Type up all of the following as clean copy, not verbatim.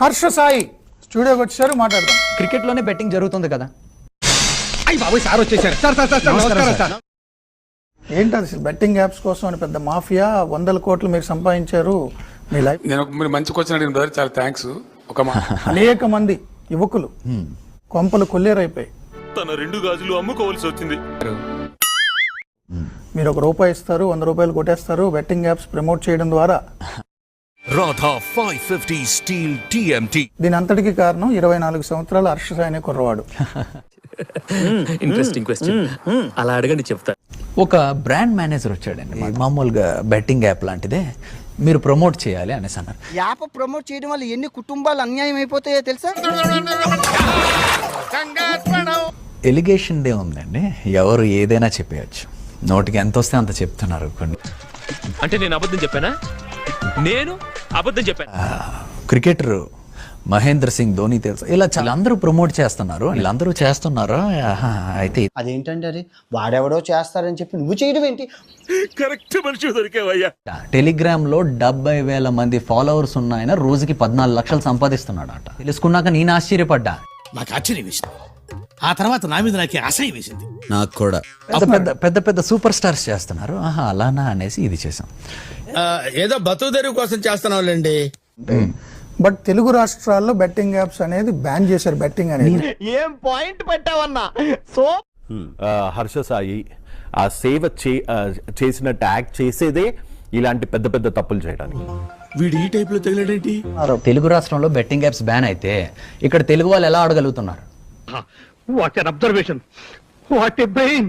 హర్ష సాయి స్టూడియోకి వచ్చారు, మాట్లాడదాం. క్రికెట్ లోనే బెట్టింగ్ జరుగుతుంది కదా. సార్ వచ్చేసారు. సార్ ఏంటి అసలు బెట్టింగ్ యాప్స్ కోసం అని పెద్ద మాఫియా, 100 కోట్లు మీరు సంపాదించారు మీ లైఫ్. మీరు మంచి క్వశ్చన్ అడిగిన బ్రదర్, చాలా థ్యాంక్స్. అనేక మంది యువకులు కొంపలు కొల్లేరైపోయి తన 2 గాజులు అమ్ముకోవాల్సి వచ్చింది. మీరు ₹1 ఇస్తారు, ₹100 కొట్టేస్తారు బెట్టింగ్ యాప్స్ ప్రమోట్ చేయడం ద్వారా. Radha 550 steel TMT. దీని అంతటికి కారణం 24 సంవత్సరాల హర్ష సాయి అనే కుర్రవాడు. Interesting question. అలా అడగండి చెప్తా. ఒక బ్రాండ్ మేనేజర్ వచ్చాడండి, మామూలుగా బెట్టింగ్ యాప్ లాంటిదే, మీరు ప్రమోట్ చేయాలి అనేసి అన్నారు. యాప్ ప్రమోట్ చేయడం వల్ల ఎన్ని కుటుంబాలు అన్యాయం అయిపోతాయో తెలుసా? ఎలిగేషన్ డే ఉందండి, ఎవరు ఏదైనా చెప్పేయచ్చు, నోటికి ఎంత వస్తే అంత చెప్తున్నారు కొన్ని. అంటే నేను అబద్ధం చెప్పానా? నేను అబద్ధం చెప్పాను. క్రికెటర్ మహేంద్ర సింగ్ ధోని తెలుసు, ఇలా చాలా అందరూ ప్రమోట్ చేస్తున్నారు, వీళ్ళందరూ చేస్తున్నారు. అయితే అదేంటంటే అది వాడెవడో చేస్తారని చెప్పి నువ్వు చేయడం ఏంటి? కరెక్ట్ మనిషి దొరికావయ్యా. టెలిగ్రామ్ లో 70,000 మంది ఫాలోవర్స్ ఉన్న ఆయన రోజుకి 14 లక్షలు సంపాదిస్తున్నాడు అట. తెలుసుకున్నాక నేను ఆశ్చర్యపడ్డా. నాకు ఆశ్చర్యం వేసింది, ఆ తర్వాత నా మీద నాకే అసహ్యం వేసింది. నాకు కూడా పెద్ద పెద్ద సూపర్ స్టార్స్ చేస్తున్నారు, అలానా అనేసి ఇది చేసాం. ఏదో బతుకు తెరువు కోసం చేస్తున్నావులేండి. బట్ తెలుగు రాష్ట్రాల్లో బెట్టింగ్ యాప్స్ అనేది బ్యాన్ చేశారు. బెట్టింగ్ అనేది ఏం పాయింట్ పెట్టావన్నా. సో హర్ష సాయి ఆ సేవ చేసినట్టు యాక్ట్ చేసేదే ఇలాంటి పెద్ద పెద్ద తప్పులు చేయడానికి. వీడు ఈ టైప్ లో తగిలేడేంటి? తెలుగు రాష్ట్రంలో బెట్టింగ్ యాప్స్ బ్యాన్ అయితే ఇక్కడ తెలుగు వాళ్ళు ఎలా ఆడగలుగుతున్నారు? What an observation, what a brain.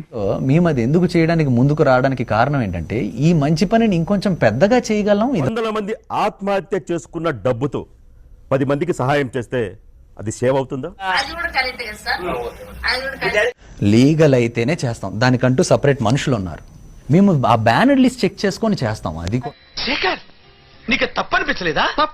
మేము అది ఎందుకు చేయడానికి ముందుకు రావడానికి కారణం ఏంటంటే ఈ మంచి పనిని ఇంకొంచెం పెద్దగా చేయగలం. 100 మంది ఆత్మహత్య చేసుకున్న డబ్బుతో 10 మందికి సహాయం చేస్తే అది సేవ్ అవుతుందా? లీగల్ అయితేనే చేస్తాం, దానికంటూ సపరేట్ మనుషులు ఉన్నారు. మేము ఆ బ్యానర్ లిస్ట్ చెక్ చేసుకొని చేస్తాం. అది నీకు తప్పనిపించలేదా?